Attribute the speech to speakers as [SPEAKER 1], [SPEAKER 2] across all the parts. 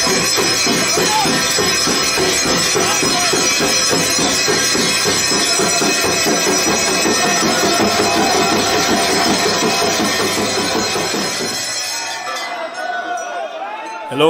[SPEAKER 1] Hello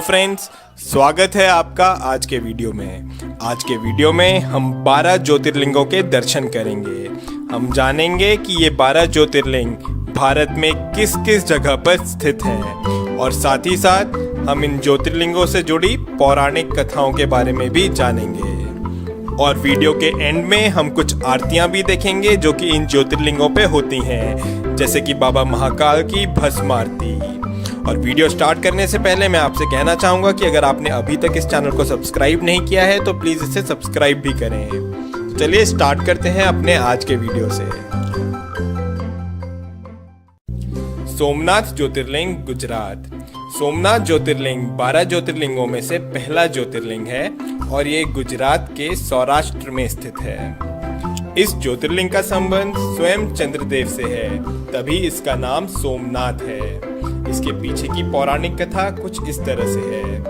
[SPEAKER 1] friends, स्वागत है आपका आज के वीडियो में। आज के वीडियो में हम 12 ज्योतिर्लिंगों के दर्शन करेंगे। हम जानेंगे कि ये 12 ज्योतिर्लिंग भारत में किस किस जगह पर स्थित हैं और साथ ही साथ हम इन ज्योतिर्लिंगों से जुड़ी पौराणिक कथाओं के बारे में भी जानेंगे। और वीडियो के एंड में हम कुछ आरतियां भी देखेंगे जो कि इन ज्योतिर्लिंगों पे होती हैं, जैसे कि बाबा महाकाल की भस्म आरती। और वीडियो स्टार्ट करने से पहले मैं आपसे कहना चाहूँगा कि अगर आपने अभी तक इस चैनल को सब्सक्राइब नहीं किया है तो प्लीज़ इसे सब्सक्राइब भी करें। तो चलिए स्टार्ट करते हैं अपने आज के वीडियो से। सोमनाथ ज्योतिर्लिंग, गुजरात। सोमनाथ ज्योतिर्लिंग 12 ज्योतिर्लिंगों में से पहला ज्योतिर्लिंग है और ये गुजरात के सौराष्ट्र में स्थित है। इस ज्योतिर्लिंग का संबंध स्वयं चंद्रदेव से है, तभी इसका नाम सोमनाथ है। इसके पीछे की पौराणिक कथा कुछ इस तरह से है।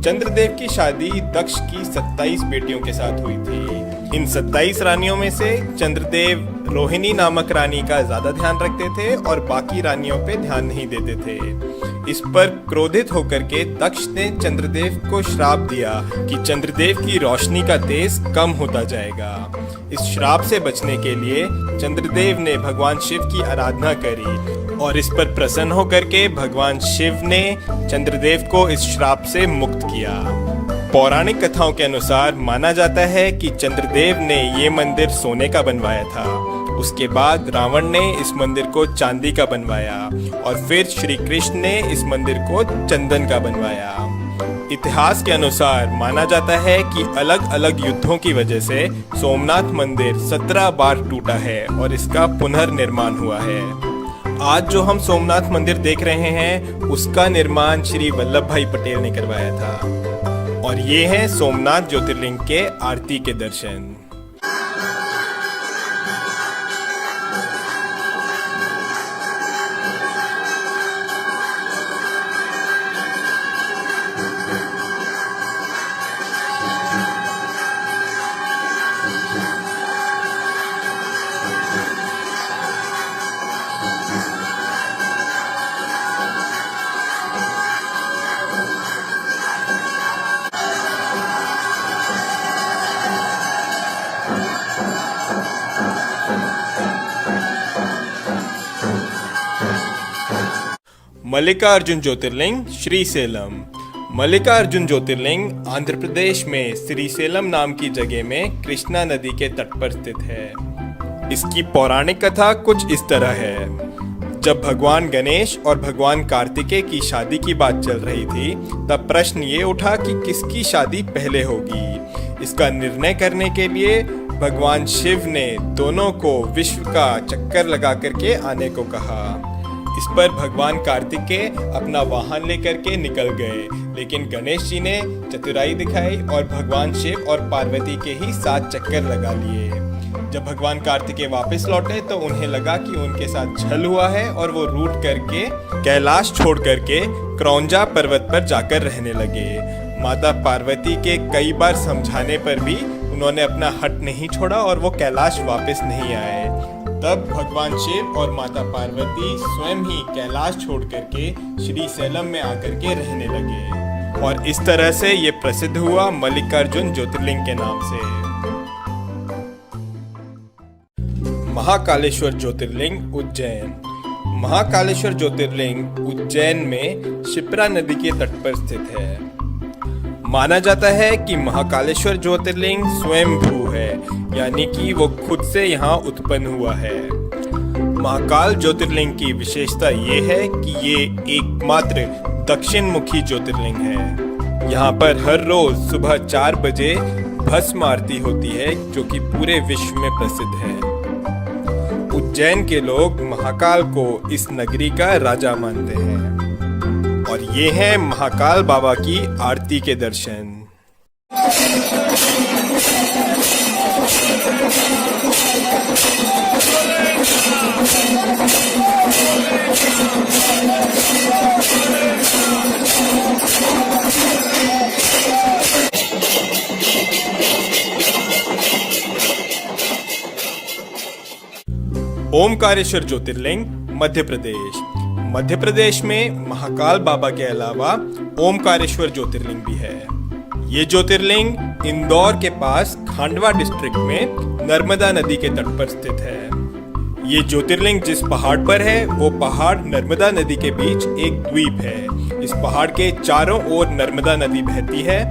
[SPEAKER 1] चंद्रदेव की शादी दक्ष की 27 बेटियों के साथ हुई थी। इन 27 रानियों में से चंद्रदेव रोहिणी नामक रानी का ज्यादा ध्यान रखते थे और बाकी रानियों पे ध्यान नहीं देते थे। इस पर क्रोधित होकर के दक्ष ने चंद्रदेव को श्राप दिया कि चंद्रदेव की रोशनी का तेज कम होता जाएगा। इस श्राप से बचने के लिए चंद्रदेव ने भगवान शिव की आराधना करी और इस पर प्रसन्न होकर के भगवान शिव ने चंद्रदेव को इस श्राप से मुक्त किया। पौराणिक कथाओं के अनुसार माना जाता है कि चंद्रदेव ने ये मंदिर सोने का बनवाया था। उसके बाद रावण ने इस मंदिर को चांदी का बनवाया और फिर श्री कृष्ण ने इस मंदिर को चंदन का बनवाया। इतिहास के अनुसार माना जाता है कि अलग अलग युद्धों की वजह से सोमनाथ मंदिर 17 बार टूटा है और इसका पुनर्निर्माण हुआ है। आज जो हम सोमनाथ मंदिर देख रहे हैं उसका निर्माण श्री वल्लभ भाई पटेल ने करवाया था। और ये है सोमनाथ ज्योतिर्लिंग के आरती के दर्शन। मल्लिकार्जुन ज्योतिर्लिंग, श्रीसेलम। मल्लिकार्जुन ज्योतिर्लिंग आंध्र प्रदेश में श्रीसेलम नाम की जगह में कृष्णा नदी के तट पर स्थित है। इसकी पौराणिक कथा कुछ इस तरह है। जब भगवान गणेश और भगवान कार्तिकेय की शादी की बात चल रही थी तब प्रश्न ये उठा कि किसकी शादी पहले होगी। इसका निर्णय करने के लिए भगवान शिव ने दोनों को विश्व का चक्कर लगा करके आने को कहा। इस पर भगवान कार्तिकेय अपना वाहन लेकर के निकल गए, लेकिन गणेश जी ने चतुराई दिखाई और भगवान शिव और पार्वती के ही 7 चक्कर लगा लिए। जब भगवान कार्तिकेय वापस लौटे तो उन्हें लगा कि उनके साथ छल हुआ है और वो रूठ करके कैलाश छोड़ करके क्रौंजा पर्वत पर जाकर रहने लगे। माता पार्वती के कई बार समझाने पर भी उन्होंने अपना हट नहीं छोड़ा और वो कैलाश वापस नहीं आए। तब भगवान शिव और माता पार्वती स्वयं ही कैलाश छोड़ करके श्रीसेलम में आकर के रहने लगे और इस तरह से ये प्रसिद्ध हुआ मल्लिकार्जुन ज्योतिर्लिंग के नाम से। महाकालेश्वर ज्योतिर्लिंग, उज्जैन। महाकालेश्वर ज्योतिर्लिंग उज्जैन में शिप्रा नदी के तट पर स्थित है। माना जाता है कि महाकालेश्वर ज्योतिर्लिंग स्वयंभू है, यानी कि वो खुद से यहाँ उत्पन्न हुआ है। महाकाल ज्योतिर्लिंग की विशेषता ये है कि ये एकमात्र दक्षिण मुखी ज्योतिर्लिंग है। यहाँ पर हर रोज सुबह 4 बजे भस्म आरती होती है जो कि पूरे विश्व में प्रसिद्ध है। उज्जैन के लोग महाकाल को इस नगरी का राजा मानते हैं। और ये है महाकाल बाबा की आरती के दर्शन। ओमकारेश्वर ज्योतिर्लिंग मध्य प्रदेश। मध्य प्रदेश में महाकाल बाबा के अलावा ओमकारेश्वर ज्योतिर्लिंग भी है। ये ज्योतिर्लिंग इंदौर के पास खांडवा डिस्ट्रिक्ट में नर्मदा नदी के तट पर स्थित है। ये ज्योतिर्लिंग जिस पहाड़ पर है वो पहाड़ नर्मदा नदी के बीच एक द्वीप है। इस पहाड़ के चारों ओर नर्मदा नदी बहती है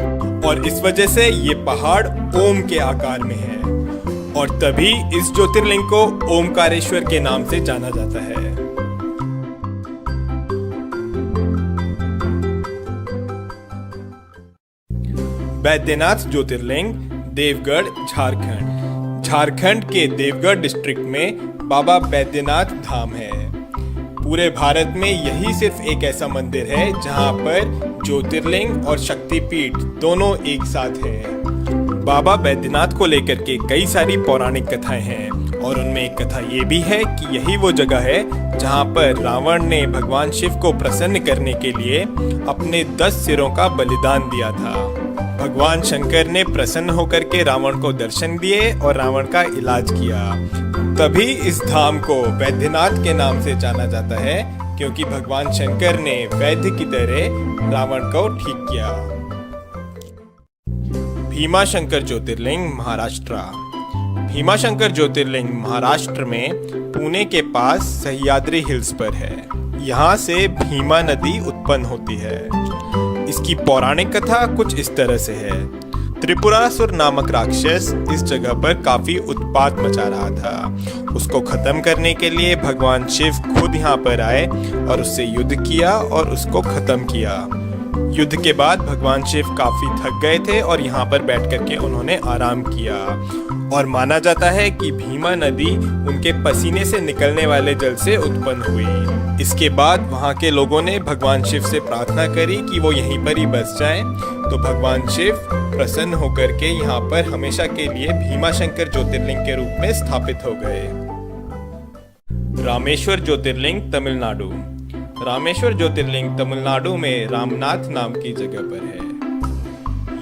[SPEAKER 1] और इस वजह से ये पहाड़ ओम के आकार में है और तभी इस ज्योतिर्लिंग को ओमकारेश्वर के नाम से जाना जाता है। बैद्यनाथ ज्योतिर्लिंग देवगढ़ झारखंड। झारखंड के देवगढ़ डिस्ट्रिक्ट में बाबा बैद्यनाथ धाम है। पूरे भारत में यही सिर्फ एक ऐसा मंदिर है जहां पर ज्योतिर्लिंग और शक्तिपीठ दोनों एक साथ है। बाबा बैद्यनाथ को लेकर के कई सारी पौराणिक कथाएं हैं और उनमें एक कथा ये भी है कि यही वो जगह है जहां पर रावण ने भगवान शिव को प्रसन्न करने के लिए अपने 10 सिरों का बलिदान दिया था। भगवान शंकर ने प्रसन्न होकर के रावण को दर्शन दिए और रावण का इलाज किया। तभी इस धाम को बैद्यनाथ के नाम से जाना जाता है क्योंकि भगवान शंकर ने वैद्य की तरह रावण को ठीक किया। भीमाशंकर ज्योतिर्लिंग महाराष्ट्र। भीमाशंकर ज्योतिर्लिंग महाराष्ट्र में पुणे के पास सह्याद्री हिल्स पर है। यहाँ से भीमा नदी उत्पन्न होती है। इसकी पौराणिक कथा कुछ इस तरह से है। त्रिपुरासुर नामक राक्षस इस जगह पर काफी उत्पात मचा रहा था। उसको खत्म करने के लिए भगवान शिव खुद यहाँ पर आए और उससे युद्ध किया और उसको खत्म किया। युद्ध के बाद भगवान शिव काफी थक गए थे और यहाँ पर बैठ करके उन्होंने आराम किया और माना जाता है कि भीमा नदी उनके पसीने से निकलने वाले जल से उत्पन्न हुई। इसके बाद वहाँ के लोगों ने भगवान शिव से प्रार्थना करी कि वो यहीं पर ही बस जाएं, तो भगवान शिव प्रसन्न होकर के यहाँ पर हमेशा के लिए भीमाशंकर ज्योतिर्लिंग के रूप में स्थापित हो गए। रामेश्वर ज्योतिर्लिंग तमिलनाडु। रामेश्वर ज्योतिर्लिंग तमिलनाडु में रामनाथ नाम की जगह पर है।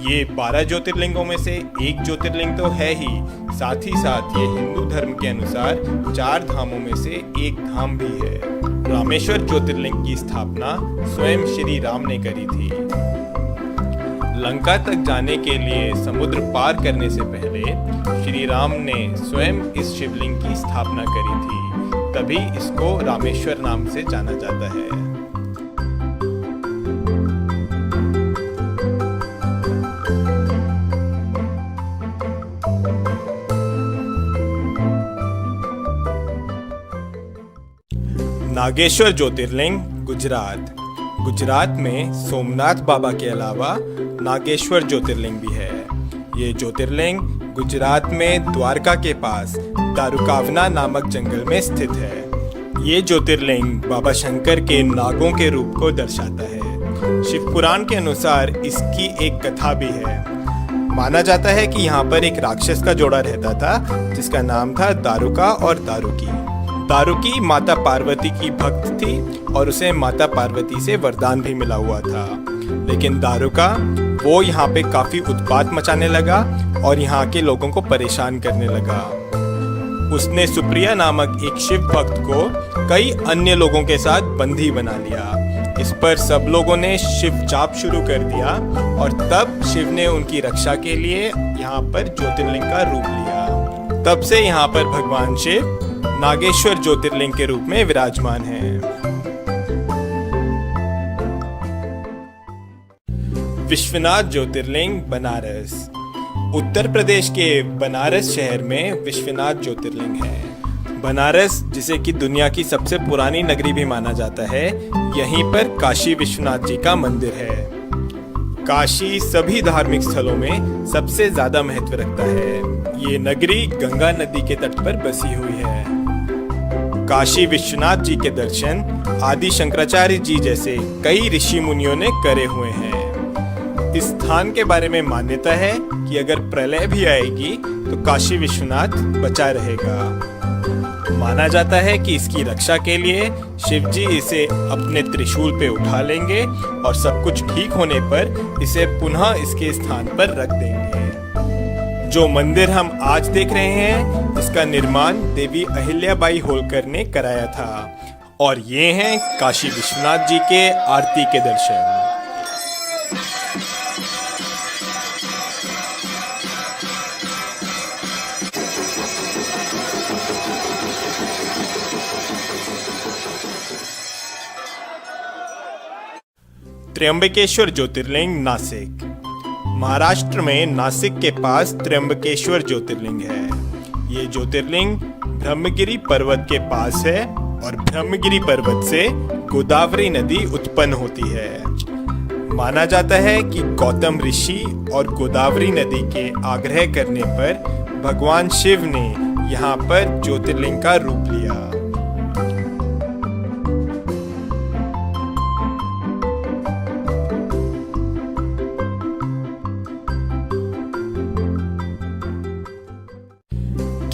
[SPEAKER 1] ये 12 ज्योतिर्लिंगों में से एक ज्योतिर्लिंग तो है ही, साथ ही साथ ये हिंदू धर्म के अनुसार 4 धामों में से एक धाम भी है। रामेश्वर ज्योतिर्लिंग की स्थापना स्वयं श्री राम ने करी थी। लंका तक जाने के लिए समुद्र पार करने से पहले श्री राम ने स्वयं इस शिवलिंग की स्थापना करी थी, तभी इसको रामेश्वर नाम से जाना जाता है। नागेश्वर ज्योतिर्लिंग गुजरात। गुजरात में सोमनाथ बाबा के अलावा नागेश्वर ज्योतिर्लिंग भी है। ये ज्योतिर्लिंग गुजरात में द्वारका के पास दारुकावना नामक जंगल में स्थित है। ये ज्योतिर्लिंग बाबा शंकर के नागों के रूप को दर्शाता है। शिव पुराण के अनुसार इसकी एक कथा भी है। माना जाता है कि यहाँ पर एक राक्षस का जोड़ा रहता था जिसका नाम था दारुका और दारुकी। दारुकी माता पार्वती की भक्त थी और उसे माता पार्वती से वरदान भी मिला हुआ था, लेकिन दारुका वो यहाँ पे काफी उत्पात मचाने लगा और यहाँ के लोगों को परेशान करने लगा। उसने सुप्रिया नामक एक शिव भक्त को कई अन्य लोगों के साथ बंदी बना लिया। इस पर सब लोगों ने शिव जाप शुरू कर दिया और तब शिव ने उनकी रक्षा के लिए यहाँ पर ज्योतिर्लिंग का रूप लिया। तब से यहाँ पर भगवान शिव नागेश्वर ज्योतिर्लिंग के रूप में विराजमान हैं। विश्वनाथ ज्योतिर्लिंग बनारस। उत्तर प्रदेश के बनारस शहर में विश्वनाथ ज्योतिर्लिंग है। बनारस, जिसे कि दुनिया की सबसे पुरानी नगरी भी माना जाता है, यहीं पर काशी विश्वनाथ जी का मंदिर है। काशी सभी धार्मिक स्थलों में सबसे ज्यादा महत्व रखता है। ये नगरी गंगा नदी के तट पर बसी हुई है। काशी विश्वनाथ जी के दर्शन आदि शंकराचार्य जी जैसे कई ऋषि मुनियों ने करे हुए हैं। इस स्थान के बारे में मान्यता है कि अगर प्रलय भी आएगी तो काशी विश्वनाथ बचा रहेगा। माना जाता है कि इसकी रक्षा के लिए शिव जी इसे अपने त्रिशूल पे उठा लेंगे और सब कुछ ठीक होने पर इसे पुनः इसके स्थान पर रख देंगे। जो मंदिर हम आज देख रहे हैं, इसका निर्माण देवी अहिल्याबाई होलकर ने कराया था। और ये हैं काशी विश्वनाथ जी के आरती के दर्शन। त्र्यंबकेश्वर ज्योतिर्लिंग नासिक। महाराष्ट्र में नासिक के पास त्र्यंबकेश्वर ज्योतिर्लिंग है। ये ज्योतिर्लिंग ब्रह्मगिरी पर्वत के पास है और ब्रह्मगिरी पर्वत से गोदावरी नदी उत्पन्न होती है। माना जाता है कि गौतम ऋषि और गोदावरी नदी के आग्रह करने पर भगवान शिव ने यहाँ पर ज्योतिर्लिंग का रूप लिया।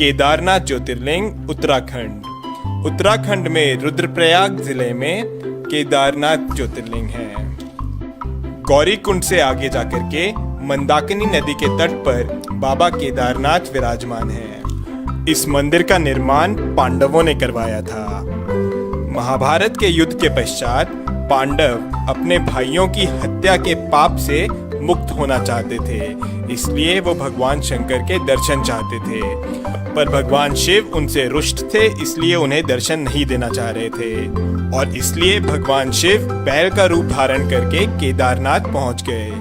[SPEAKER 1] केदारनाथ ज्योतिर्लिंग उत्तराखंड। उत्तराखंड में रुद्रप्रयाग जिले में केदारनाथ ज्योतिर्लिंग है। गौरीकुंड से आगे जाकर के मंदाकिनी नदी के तट पर बाबा केदारनाथ विराजमान है। इस मंदिर का निर्माण पांडवों ने करवाया था। महाभारत के युद्ध के पश्चात पांडव अपने भाइयों की हत्या के पाप से मुक्त होना चाहते थे, इसलिए वो भगवान शंकर के दर्शन चाहते थे। पर भगवान शिव उनसे रुष्ट थे, इसलिए उन्हें दर्शन नहीं देना चाह रहे थे और इसलिए भगवान शिव बैल का रूप धारण करके केदारनाथ पहुंच गए।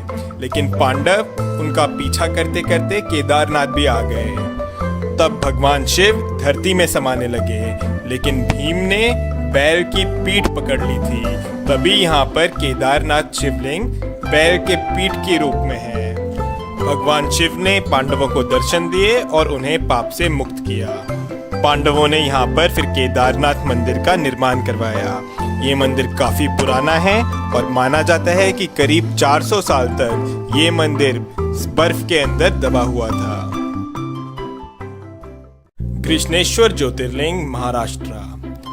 [SPEAKER 1] लेकिन पांडव उनका पीछा करते करते केदारनाथ भी आ गए। तब भगवान शिव धरती में समाने लगे, लेकिन भीम ने बैल की पीठ पकड़ ली थी। तभी यहाँ पर केदारनाथ शिवलिंग बैल के पीठ के रूप में है। भगवान शिव ने पांडवों को दर्शन दिए और उन्हें पाप से मुक्त किया। पांडवों ने यहाँ पर फिर केदारनाथ मंदिर का निर्माण करवाया। ये मंदिर काफी पुराना है और माना जाता है कि करीब 400 साल तक ये मंदिर बर्फ के अंदर दबा हुआ था। कृष्णेश्वर ज्योतिर्लिंग महाराष्ट्र।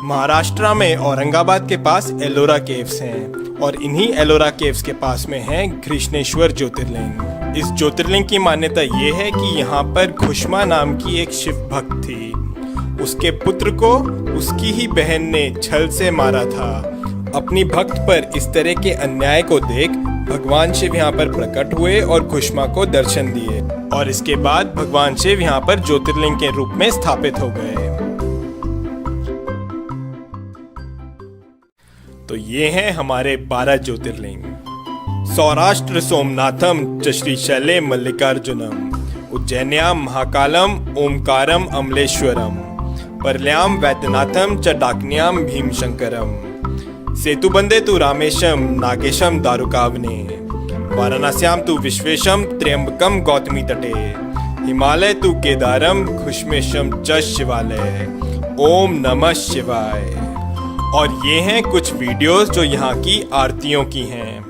[SPEAKER 1] महाराष्ट्र में औरंगाबाद के पास एलोरा केव्स हैं और इन्हीं एलोरा केव्स के पास में है कृष्णेश्वर ज्योतिर्लिंग। इस ज्योतिर्लिंग की मान्यता ये है कि यहाँ पर घुष्मा नाम की एक शिव भक्त थी। उसके पुत्र को उसकी ही बहन ने छल से मारा था। अपनी भक्त पर इस तरह के अन्याय को देख भगवान शिव यहाँ पर प्रकट हुए और घुष्मा को दर्शन दिए और इसके बाद भगवान शिव यहाँ पर ज्योतिर्लिंग के रूप में स्थापित हो गए। तो ये हैं हमारे 12 ज्योतिर्लिंग। सौराष्ट्र सोमनाथम च श्रीशैले मल्लिकार्जुनम, उज्जैन्याम महाकालम ओमकारम अमलेश्वरम, परल्याम वैद्यनाथम च डाकन्याम भीमशंकरम, सेतुबंदे तु रामेशम नागेशम दारुकावने, वाराणस्याम तु विश्वेशम त्र्यंबकम गौतमी तटे, हिमालय तु केदारम घुष्मेशम च शिवालय। ओम नमः शिवाय। और ये हैं कुछ वीडियोस जो यहाँ की आरतियों की हैं।